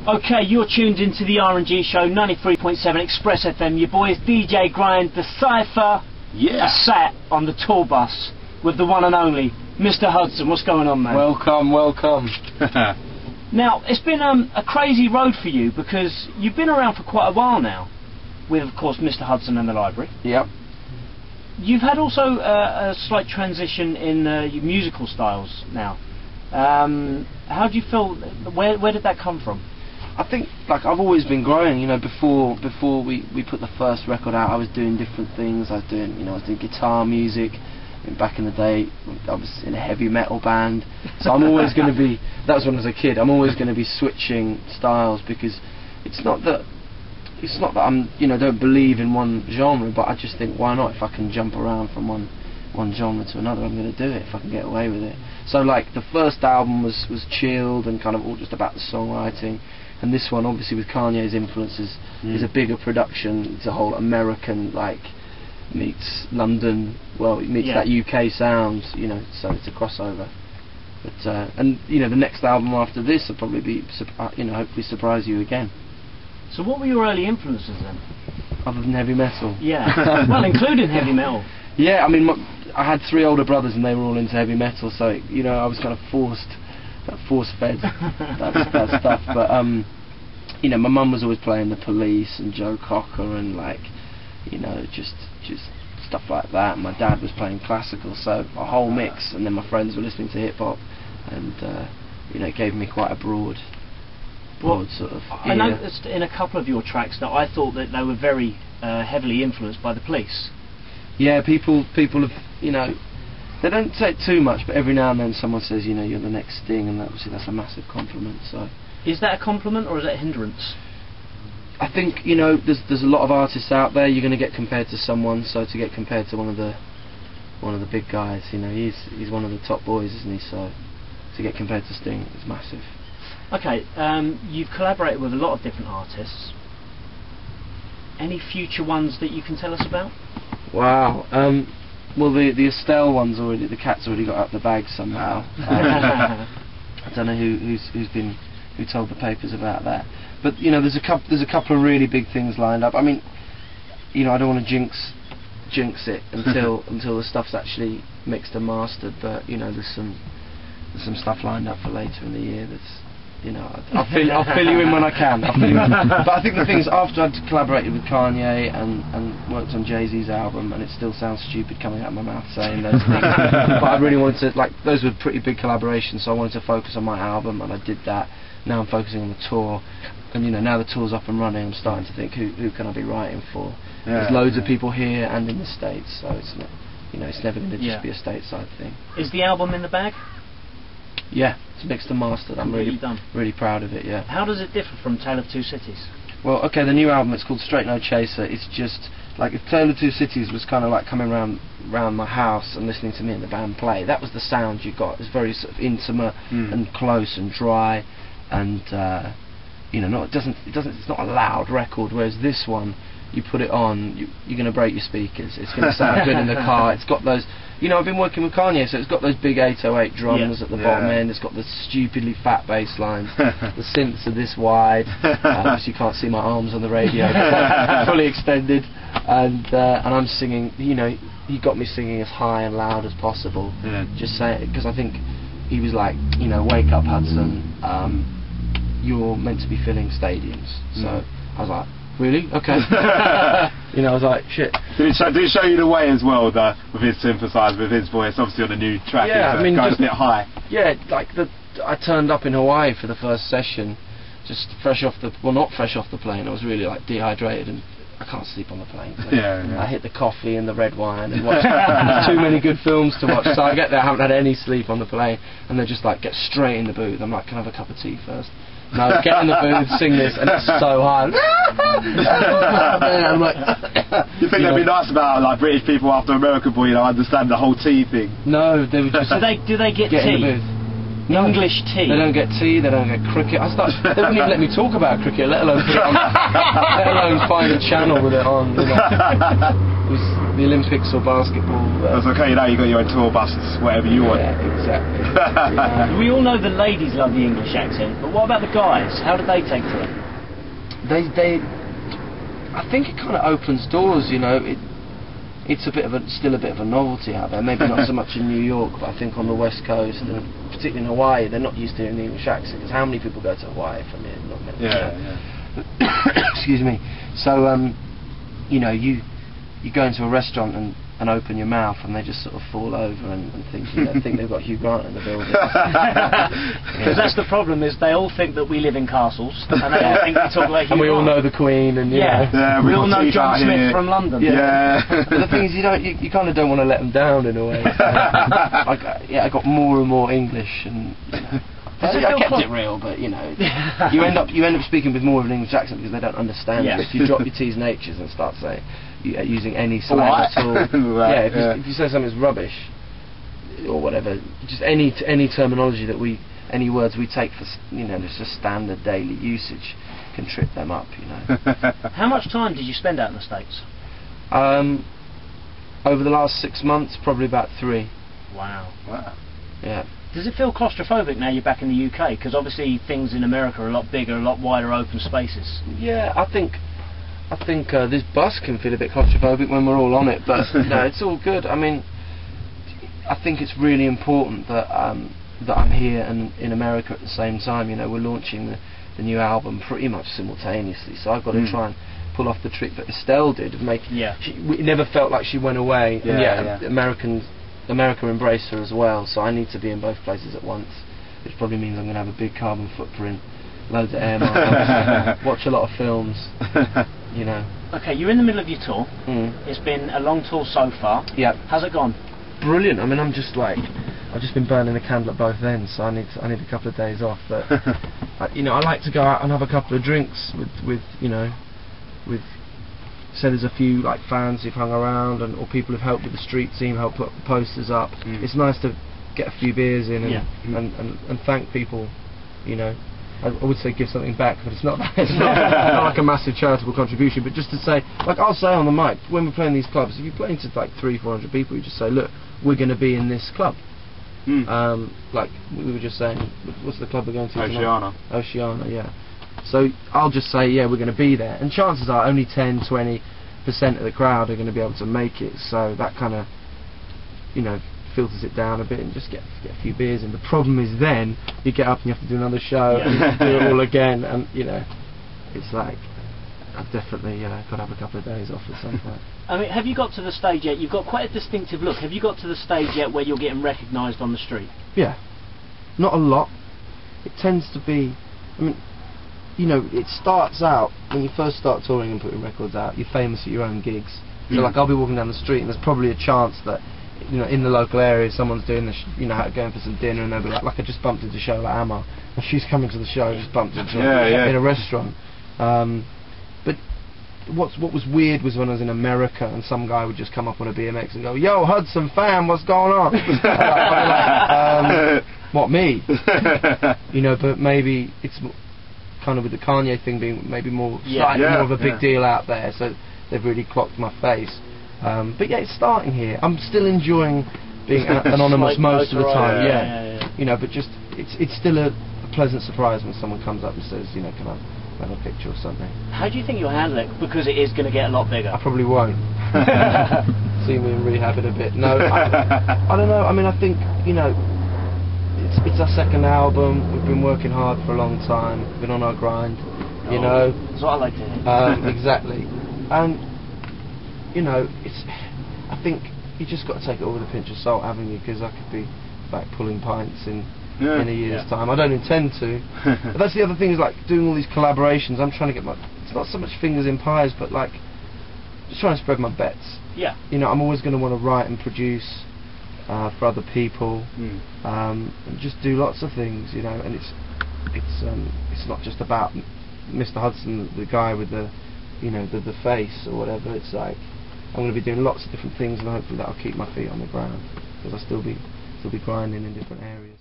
Okay, you're tuned into the R&G show, 93.7 Express FM. Your boys DJ Grind, the Cypher, sat on the tour bus with the one and only Mr Hudson. What's going on, man? Welcome, welcome. Now, it's been a crazy road for you because you've been around for quite a while now, with, of course, Mr Hudson and the Library. Yep. You've had also a slight transition in your musical styles now. How do you feel? Where did that come from? I think, like, I've always been growing, you know. Before we put the first record out, I was doing different things. I was doing guitar music. Back in the day, I was in a heavy metal band, so I'm always going to be. That was when I was a kid. I'm always going to be switching styles because it's not that I'm, don't believe in one genre, but I just think, why not? If I can jump around from one genre to another, I'm going to do it if I can get away with it. So, like, the first album was chilled and kind of all just about the songwriting. And this one, obviously, with Kanye's influences, is a bigger production. It's a whole American, like, meets London, well, it meets that UK sound, so it's a crossover. But and the next album after this will probably be, hopefully surprise you again. So what were your early influences then? Other than heavy metal? Yeah, well, including heavy metal. Yeah, I mean, I had 3 older brothers and they were all into heavy metal, so I was kind of force-fed that stuff. But my mum was always playing The Police and Joe Cocker and, like, just stuff like that. And my dad was playing classical, so a whole mix. And then my friends were listening to hip hop, and it gave me quite a broad sort of ear. I noticed in a couple of your tracks that I thought that they were very heavily influenced by The Police. Yeah, people have, they don't say it too much, but every now and then someone says, you're the next Sting, and obviously that's a massive compliment. So, is that a compliment or is that a hindrance? I think there's a lot of artists out there. You're going to get compared to someone, so to get compared to one of the big guys, he's one of the top boys, isn't he? So to get compared to Sting is massive. Okay, you've collaborated with a lot of different artists. Any future ones that you can tell us about? Wow. Well, the Estelle one's already, the cat's already got out the bag somehow. I don't know who told the papers about that. But there's a couple of really big things lined up. I mean, I don't want to jinx it until the stuff's actually mixed and mastered. But there's some stuff lined up for later in the year. That's I'll fill you in when I can. But I think the thing is, after I'd collaborated with Kanye and worked on Jay-Z's album, and it still sounds stupid coming out of my mouth saying those things, but I really wanted to, like, those were pretty big collaborations, so I wanted to focus on my album, and I did that. Now I'm focusing on the tour, and now the tour's up and running, I'm starting to think, who can I be writing for? There's loads of people here and in the States, so it's not, it's never going to just be a stateside thing. Is the album in the bag? Yeah, it's mixed and mastered. I'm really proud of it, yeah. How does it differ from Tale of Two Cities? Well, okay, the new album, it's called Straight No Chaser. It's just, like, if Tale of Two Cities was kind of like coming round my house and listening to me and the band play, that was the sound you got. It's very sort of intimate and close and dry, and it's not a loud record, whereas this one, you put it on, you're going to break your speakers. It's going to sound good in the car. It's got those, I've been working with Kanye, so it's got those big 808 drums at the bottom end. It's got the stupidly fat bass lines. The synths are this wide. Obviously you can't see my arms on the radio, but fully extended. And I'm singing, he got me singing as high and loud as possible. Just say it, because I think he was like, wake up, Hudson. You're meant to be filling stadiums. So I was like, really? Okay. I was like, shit. Did it show you the way as well, with his synthesizer, with his voice, obviously on the new track, going a bit high? Yeah, like I turned up in Hawaii for the first session, just fresh off the, well, not fresh off the plane, I was really, like, dehydrated, and I can't sleep on the plane. So I hit the coffee and the red wine and watched too many good films to watch, so I get there, I haven't had any sleep on the plane, and they just, like, get straight in the booth. I'm like, can I have a cup of tea first? No, get in the booth, sing this, and it's so high. I'm like, you think they'd be nice about, like, British people after American boy, understand the whole tea thing? No, they would just. So do they get tea? In the booth. No. English tea. They don't get tea. They don't get cricket. They wouldn't even let me talk about cricket, let alone put it on, let alone find a channel with it on. was the Olympics or basketball. That's okay, now you got your own tour buses, whatever you want. Yeah, exactly. We all know the ladies love the English accent, but what about the guys? How do they take to it? I think it kind of opens doors, you know. It's still a bit of a novelty out there. Maybe not so much in New York, but I think on the West Coast, and particularly in Hawaii, they're not used to hearing the English accent. Because how many people go to Hawaii from here? Not many. Yeah. Excuse me. So, you know, you go into a restaurant and open your mouth, and they just sort of fall over and think they've got Hugh Grant in the building. Because that's the problem, is they all think that we live in castles, and they all think we talk like Hugh and we all Grant. know the Queen, and we all know John Smith from London. Yeah. But the thing is, you kind of don't want to let them down in a way. So, I got more and more English, and I kept it real, but you know, you end up speaking with more of an English accent because they don't understand you. If you drop your T's and H's and start saying using any slang at all, right, if you say something's rubbish or whatever, just any terminology any words we take for, you know, just standard daily usage can trip them up, you know. How much time did you spend out in the States? Over the last 6 months, probably about 3. Wow. Yeah. Does it feel claustrophobic now you're back in the UK? Because obviously things in America are a lot bigger, a lot wider open spaces. Yeah, I think this bus can feel a bit claustrophobic when we're all on it, but no, it's all good. I mean, I think it's really important that I'm here and in America at the same time. You know, we're launching the new album pretty much simultaneously, so I've got to try and pull off the trick that Estelle did of making. It never felt like she went away. America embraced her as well, so I need to be in both places at once, which probably means I'm going to have a big carbon footprint, loads of air miles, watch a lot of films, you know. Okay, you're in the middle of your tour. It's been a long tour so far. Yep. How's it gone? Brilliant. I mean, I've just been burning a candle at both ends, so I need a couple of days off. But you know, I like to go out and have a couple of drinks with so there's a few like fans who've hung around or people who've helped with the street team, helped put posters up. It's nice to get a few beers in and thank people, you know. I would say give something back, but it's not not like a massive charitable contribution, but just to say, like I'll say on the mic, when we're playing these clubs, if you're playing to like 300-400 people, you just say, look, we're going to be in this club. Like we were just saying, what's the club we're going to? Oceana, yeah. So I'll just say, yeah, we're going to be there, and chances are only 10-20% of the crowd are going to be able to make it. So that kind of, you know, filters it down a bit and just get a few beers in. The problem is then you get up and you have to do another show and you have to do it all again, and you know, it's like I've definitely got to have a couple of days off at some point. I mean, have you got to the stage yet? You've got quite a distinctive look. Have you got to the stage yet where you're getting recognised on the street? Yeah, not a lot. It tends to be, I mean, you know, it starts out when you first start touring and putting records out, you're famous at your own gigs. So like I'll be walking down the street and there's probably a chance that, you know, in the local area someone's doing going for some dinner, and they'll be like I just bumped into Shola Amma, and she's coming to the show, just bumped into her in a restaurant. But what was weird was when I was in America and some guy would just come up on a BMX and go, "Yo, Hudson fam, what's going on?" I'd be like, what, me? You know, but maybe it's kind of with the Kanye thing being maybe slightly more of a big deal out there, so they've really clocked my face. But yeah, it's starting here. I'm still enjoying being anonymous most of the time. You know, but just it's still a pleasant surprise when someone comes up and says, you know, can I have a picture or something. How do you think you'll handle it? Because it is going to get a lot bigger. I probably won't. See me in rehab in a bit. No, I don't know. I mean, I think, you know, it's our second album. We've been working hard for a long time. We've been on our grind, you know. That's what I like to hear. Exactly. And, you know, I think you just got to take it all with a pinch of salt, haven't you? Because I could be back pulling pints in a year's time. I don't intend to. But that's the other thing, is like doing all these collaborations. I'm trying to get it's not so much fingers in pies, but like just trying to spread my bets. Yeah. You know, I'm always going to want to write and produce for other people, and just do lots of things. You know, and it's not just about Mr Hudson, the guy with the, you know, the face or whatever. It's like I'm going to be doing lots of different things, and hopefully that'll keep my feet on the ground, because I'll still be grinding in different areas.